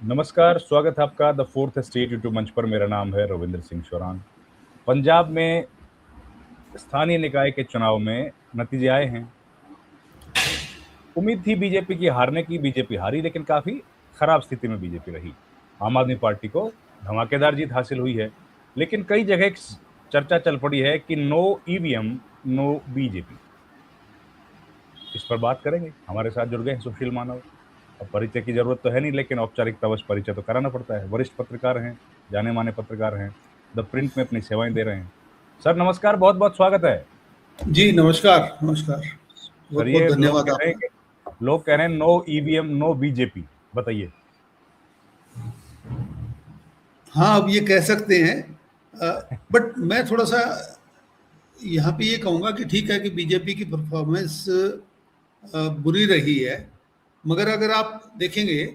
नमस्कार, स्वागत है आपका द फोर्थ स्टेट यूट्यूब मंच पर। मेरा नाम है रविंद्र सिंह शौरान। पंजाब में स्थानीय निकाय के चुनाव में नतीजे आए हैं। उम्मीद थी बीजेपी की हारने की, बीजेपी हारी, लेकिन काफी खराब स्थिति में बीजेपी रही। आम आदमी पार्टी को धमाकेदार जीत हासिल हुई है, लेकिन कई जगह एक चर्चा चल पड़ी है कि नो ईवीएम नो बीजेपी। इस पर बात करेंगे। हमारे साथ जुड़ गए हैं सुशील मानव। अब परिचय की जरूरत तो है नहीं, लेकिन औपचारिकतावश परिचय तो कराना पड़ता है। वरिष्ठ पत्रकार हैं, जाने माने पत्रकार हैं, द प्रिंट में अपनी सेवाएं दे रहे हैं। सर नमस्कार, बहुत बहुत स्वागत है। जी नमस्कार नमस्कार। सर बहुत बहुत ये धन्यवाद आपका। लोग कह रहे हैं नो ईवीएम नो बीजेपी, बताइए। हाँ, अब ये कह सकते हैं, बट मैं थोड़ा सा यहाँ पे ये कहूँगा कि ठीक है कि बीजेपी की परफॉर्मेंस बुरी रही है, मगर अगर आप देखेंगे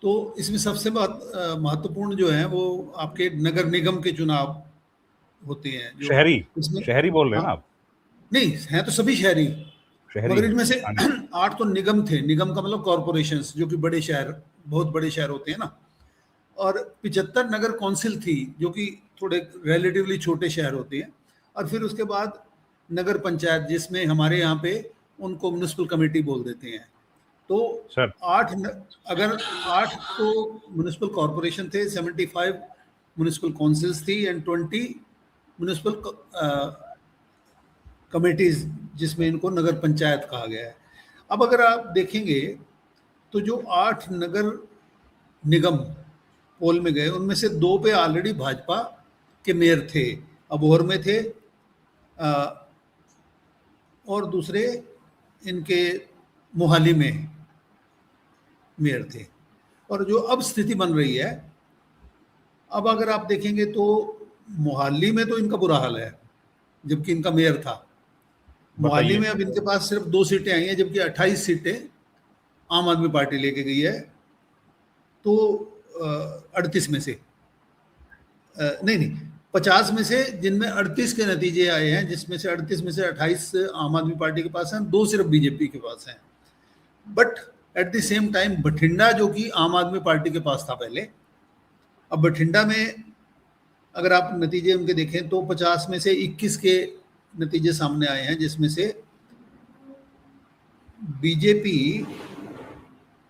तो इसमें सबसे महत्वपूर्ण जो है वो आपके नगर निगम के चुनाव होते हैं जो शहरी इसमें। शहरी बोल रहे हैं हाँ, ना आप? नहीं हैं तो सभी शहरी, शहरी मगर हैं, इनमें से हाँ जी। 8 तो निगम थे। निगम का मतलब कॉरपोरेशंस, जो कि बड़े शहर, बहुत बड़े शहर होते हैं ना। और 75 नगर कौंसिल थी, जो कि थोड़े रिलेटिवली छोटे शहर होते हैं। और फिर उसके बाद नगर पंचायत, जिसमें हमारे यहाँ पे उनको म्यूनिसिपल कमेटी बोल देते हैं। तो सर 8 अगर 8 तो म्यूनिसिपल कॉरपोरेशन थे, 75 म्यूनिसिपल काउंसिल्स थी एंड 20 म्यूनिसिपल कमेटीज, जिसमें इनको नगर पंचायत कहा गया है। अब अगर आप देखेंगे तो जो 8 नगर निगम पोल में गए, उनमें से 2 पे ऑलरेडी भाजपा के मेयर थे, अबोहर में थे, और दूसरे इनके मोहाली में मेयर थे। और जो अब स्थिति बन रही है, अब अगर आप देखेंगे तो मोहाली में तो इनका बुरा हाल है, जबकि इनका मेयर था। मोहाली बताइए। में अब इनके पास सिर्फ 2 सीटें आई हैं, जबकि 28 सीटें आम आदमी पार्टी लेके गई है। तो 38 में से नहीं नहीं 50 में से, जिनमें 38 के नतीजे आए हैं, जिसमें से 38 में से 28 आम आदमी पार्टी के पास हैं, 2 सिर्फ बीजेपी के पास हैं। But at the same time Bathinda, जो कि आम आदमी पार्टी के पास था पहले, अब बठिंडा में अगर आप नतीजे उनके देखें तो 50 में से 21 के नतीजे सामने आए हैं, जिसमें से बीजेपी,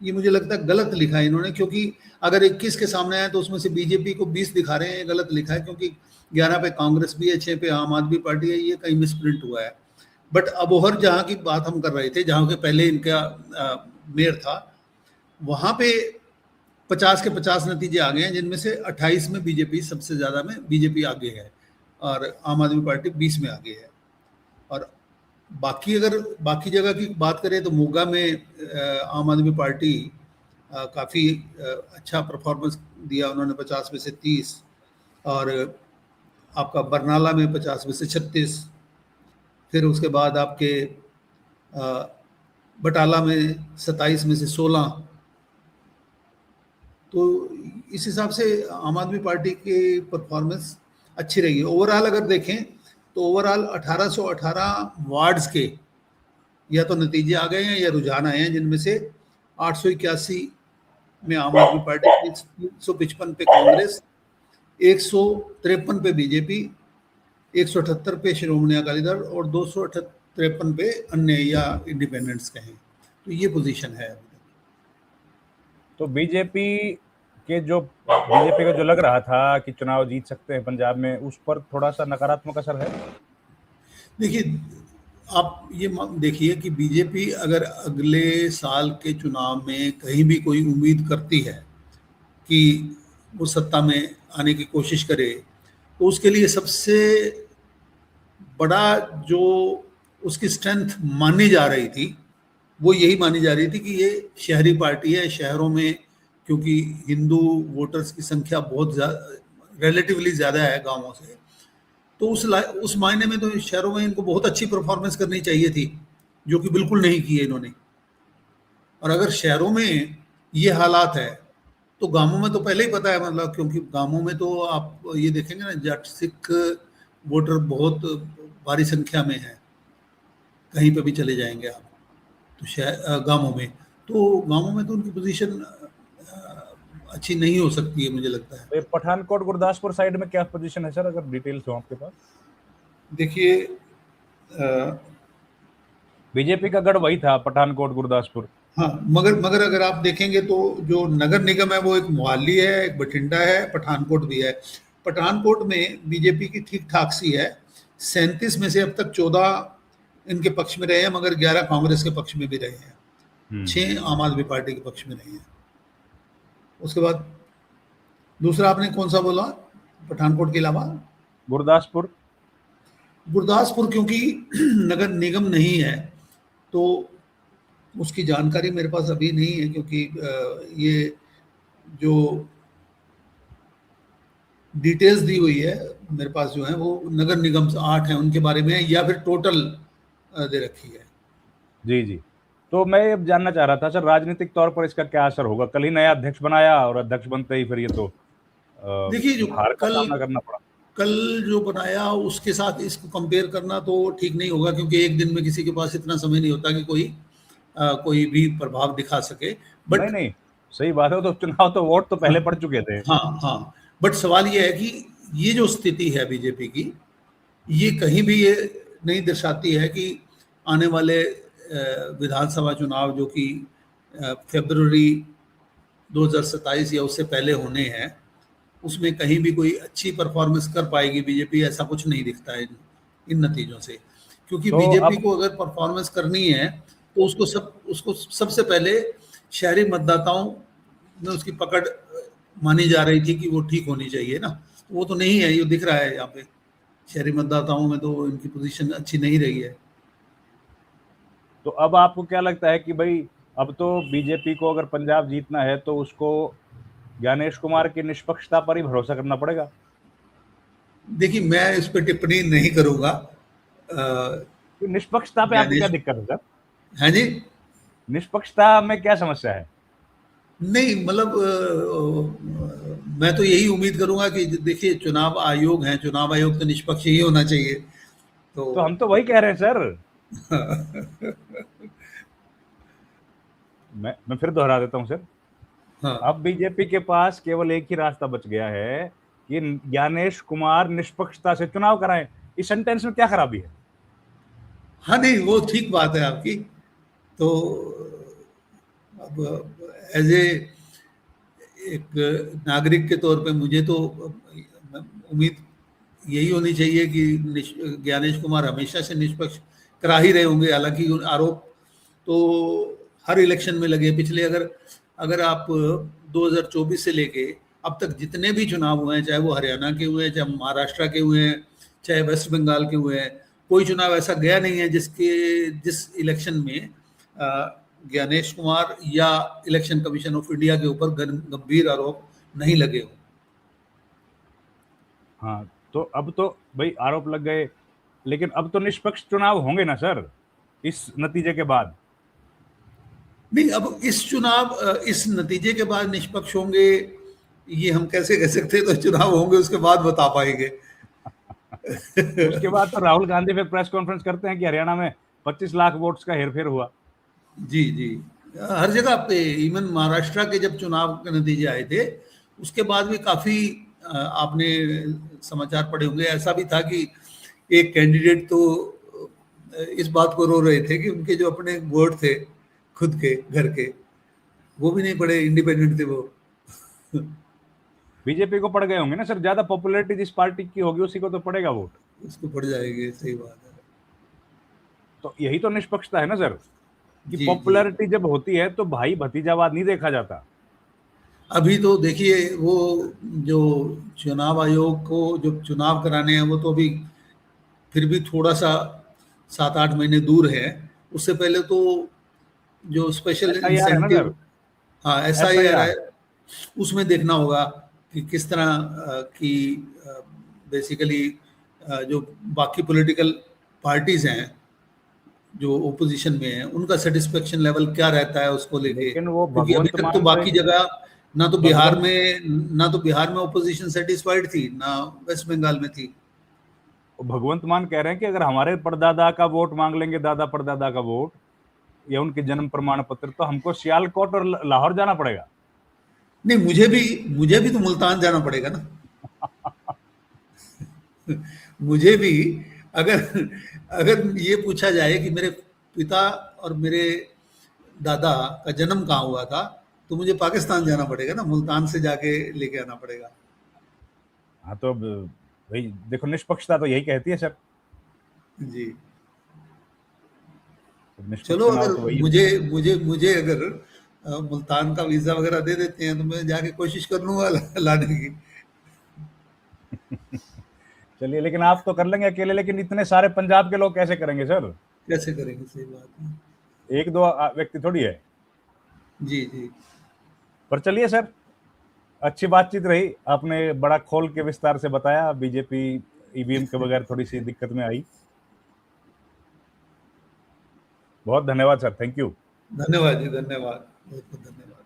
ये मुझे लगता है गलत लिखा है इन्होंने, क्योंकि अगर 21 के सामने आए तो उसमें से बीजेपी को 20 दिखा रहे हैं, गलत लिखा है, क्योंकि 11 पे कांग्रेस भी है, 6 पे आम आदमी पार्टी है, ये कहीं मिसप्रिंट हुआ है। बट अबोहर जहाँ की बात हम कर रहे थे, जहाँ के पहले इनका मेयर था, वहाँ पे 50 के 50 नतीजे आ गए हैं, जिनमें से 28 में बीजेपी, सबसे ज़्यादा में बीजेपी आगे है, और आम आदमी पार्टी 20 में आगे है। और बाकी अगर बाकी जगह की बात करें तो मोगा में आम आदमी पार्टी काफ़ी अच्छा परफॉर्मेंस दिया, उन्होंने 50 में से 30, और आपका बरनाला में 50 में से 36, फिर उसके बाद आपके बटाला में 27 में से 16। तो इस हिसाब से आम आदमी पार्टी की परफॉर्मेंस अच्छी रही है। ओवरऑल अगर देखें तो ओवरऑल 1818 वार्ड्स के या तो नतीजे आ गए हैं या रुझान आए हैं, जिनमें से 881 में आम आदमी पार्टी, 355 पे कांग्रेस, 153 पे बीजेपी, 178 पे श्रोमणी अकाली दल, और 253 पे अन्य या इंडिपेंडेंट्स कहें। तो ये पोजीशन है। तो बीजेपी को जो लग रहा था कि चुनाव जीत सकते हैं पंजाब में, उस पर थोड़ा सा नकारात्मक असर है। देखिए, आप ये देखिए कि बीजेपी अगर अगले साल के चुनाव में कहीं भी कोई उम्मीद करती है कि वो सत्ता में आने की कोशिश करे, तो उसके लिए सबसे बड़ा जो उसकी स्ट्रेंथ मानी जा रही थी, वो यही मानी जा रही थी कि ये शहरी पार्टी है। शहरों में क्योंकि हिंदू वोटर्स की संख्या बहुत रिलेटिवली ज़्यादा है गांवों से, तो उस मायने में तो शहरों में इनको बहुत अच्छी परफॉर्मेंस करनी चाहिए थी, जो कि बिल्कुल नहीं की है इन्होंने। और अगर शहरों में ये हालात है, तो गांवों में तो पहले ही पता है, मतलब क्योंकि गांवों में तो आप ये देखेंगे ना, जाट सिख वोटर बहुत भारी संख्या में है, कहीं पे भी चले जाएंगे आप। तो गांवों में तो उनकी पोजीशन अच्छी नहीं हो सकती है, मुझे लगता है। तो पठानकोट गुरदासपुर साइड में क्या पोजीशन है सर, अगर डिटेल्स हो आपके पास? देखिए, बीजेपी का गढ़ वही था, पठानकोट गुरदासपुर। हाँ, मगर अगर आप देखेंगे तो जो नगर निगम है वो एक मोहाली है, एक बठिंडा है, पठानकोट भी है। पठानकोट में बीजेपी की ठीक ठाक सी है। 37 में से अब तक 14 इनके पक्ष में रहे हैं, मगर 11 कांग्रेस के पक्ष में भी रहे हैं, 6 आम आदमी पार्टी के पक्ष में रहे हैं। उसके बाद दूसरा आपने कौन सा बोला पठानकोट के अलावा? गुरदासपुर। गुरदासपुर क्योंकि नगर निगम नहीं है तो उसकी जानकारी मेरे पास अभी नहीं है, क्योंकि ये जो डिटेल्स दी हुई है मेरे पास जो है वो नगर निगम 8 है उनके बारे में, या फिर टोटल दे रखी है। जी जी। तो मैं ये जानना चाह रहा था सर, राजनीतिक तौर पर इसका क्या असर होगा? कल ही नया अध्यक्ष बनाया और अध्यक्ष बनते ही फिर ये तो देखिए, जो हार का कल सामना करना पड़ा। कल जो बनाया उसके साथ इसको कंपेयर करना तो ठीक नहीं होगा, क्योंकि एक दिन में किसी के पास इतना समय नहीं होता कि कोई भी प्रभाव दिखा सके। नहीं बट नहीं, सही बात है, तो चुनाव तो वोट तो पहले पड़ चुके थे। हाँ हाँ, बट सवाल ये है कि ये जो स्थिति है बीजेपी की, ये कहीं भी ये नहीं दर्शाती है कि आने वाले विधानसभा चुनाव जो कि फरवरी 2027 या उससे पहले होने हैं, उसमें कहीं भी कोई अच्छी परफॉर्मेंस कर पाएगी बीजेपी, ऐसा कुछ नहीं दिखता है इन नतीजों से। क्योंकि तो बीजेपी अब को अगर परफॉर्मेंस करनी है तो उसको सबसे पहले शहरी मतदाताओं में उसकी पकड़ मानी जा रही थी कि वो ठीक होनी चाहिए ना, वो तो नहीं है, ये दिख रहा है यहाँ पे। शहरी मतदाताओं में तो इनकी पोजीशन अच्छी नहीं रही है। तो अब आपको क्या लगता है कि भाई अब तो बीजेपी को अगर पंजाब जीतना है तो उसको ज्ञानेश कुमार की निष्पक्षता पर ही भरोसा करना पड़ेगा? देखिए, मैं इस पर टिप्पणी नहीं करूंगा। तो निष्पक्षता पे आपको क्या ज्ञानेश, दिक्कत है सर? है जी। निष्पक्षता में क्या समस्या है? नहीं, मतलब मैं तो यही उम्मीद करूंगा कि देखिए, चुनाव आयोग है, चुनाव आयोग तो निष्पक्ष ही होना चाहिए। तो तो हम तो वही कह रहे हैं सर। मैं फिर दोहरा देता हूं सर। हाँ अब बीजेपी के पास केवल एक ही रास्ता बच गया है कि ज्ञानेश कुमार निष्पक्षता से चुनाव कराएं। इस सेंटेंस में क्या खराबी है? हाँ, नहीं वो ठीक बात है आपकी। तो अब एज ए एक नागरिक के तौर पे मुझे तो उम्मीद यही होनी चाहिए कि ज्ञानेश कुमार हमेशा से निष्पक्ष करा ही रहे होंगे। हालांकि आरोप तो हर इलेक्शन में लगे पिछले, अगर अगर आप 2024 से लेके अब तक जितने भी चुनाव हुए हैं, चाहे वो हरियाणा के हुए हैं, चाहे महाराष्ट्र के हुए हैं, चाहे वेस्ट बंगाल के हुए हैं, कोई चुनाव ऐसा गया नहीं है जिस इलेक्शन में ज्ञानेश कुमार या इलेक्शन कमीशन ऑफ इंडिया के ऊपर गंभीर आरोप नहीं लगे हो। हाँ, तो अब तो भाई आरोप लग गए, लेकिन अब तो निष्पक्ष चुनाव होंगे ना सर इस नतीजे के बाद? नहीं, अब इस नतीजे के बाद निष्पक्ष होंगे ये हम कैसे कह सकते हैं? तो चुनाव होंगे उसके बाद बता पाएंगे। उसके बाद तो राहुल गांधी फिर प्रेस कॉन्फ्रेंस करते हैं कि हरियाणा में 25 लाख वोट्स का हेरफेर हुआ। जी जी, हर जगह पे, इवन महाराष्ट्र के जब चुनाव के नतीजे आए थे उसके बाद भी काफी आपने समाचार पढ़े होंगे, ऐसा भी था कि एक कैंडिडेट तो इस बात को रो रहे थे कि उनके जो अपने वोट थे खुद के घर के, वो भी नहीं पड़े, इंडिपेंडेंट थे वो। बीजेपी को पड़ गए होंगे ना सर, ज्यादा पॉपुलैरिटी जिस पार्टी की होगी उसी को तो पड़ेगा वोट। उसको पड़ जाएंगे, सही बात है। तो यही तो निष्पक्षता है ना सर, कि जी जी, पॉपुलैरिटी जब होती है तो भाई भतीजावाद नहीं देखा जाता। अभी तो देखिए वो जो चुनाव आयोग को जो चुनाव कराने हैं वो तो अभी फिर भी थोड़ा सा 7-8 महीने दूर है। उससे पहले तो जो स्पेशल SIR है ना इंसेंटिव, सर, हाँ SIR SIR। है, उसमें देखना होगा कि किस तरह की बेसिकली जो बाकी पॉलिटिकल पार्टीज हैं जो ओपोजिशन में है उनका सेटिस्फेक्शन लेवल क्या रहता है उसको लेके। लेकिन वो क्योंकि अभी भगवंत तक तो मान बाकी जगह भगवंत ना तो बिहार में ओपोजिशन सेटिस्फाइड थी, ना वेस्ट बंगाल में थी। भगवंत मान कह रहे हैं कि अगर हमारे परदादा का वोट मांग लेंगे, दादा परदादा का वोट या उनके जन्म प्रमाण पत्र, तो हमको सियालकोट और लाहौर जाना पड़ेगा। नहीं, मुझे भी तो मुल्तान जाना पड़ेगा ना। मुझे भी, अगर अगर ये पूछा जाए कि मेरे पिता और मेरे दादा का जन्म कहाँ हुआ था, तो मुझे पाकिस्तान जाना पड़ेगा ना, मुल्तान से जाके लेके आना पड़ेगा। हाँ, तो अब भाई देखो, निष्पक्षता तो यही कहती है सर। जी। तो चलो, निष्पक्ष चुनाव अगर तो वही मुझे होगा। मुझे मुझे अगर मुल्तान का वीजा वगैरह दे देते हैं, तो मैं जाके कोशिश कर लूंगा लाने की। चलिए, लेकिन आप तो कर लेंगे अकेले, लेकिन इतने सारे पंजाब के लोग कैसे करेंगे सर? कैसे करेंगे, सही बात है। एक दो व्यक्ति थोड़ी है। जी जी। पर चलिए सर, अच्छी बातचीत रही, आपने बड़ा खोल के विस्तार से बताया। बीजेपी ईवीएम के बगैर थोड़ी सी दिक्कत में आई। बहुत धन्यवाद सर, थैंक यू। धन्यवाद जी, धन्यवाद, बहुत बहुत धन्यवाद।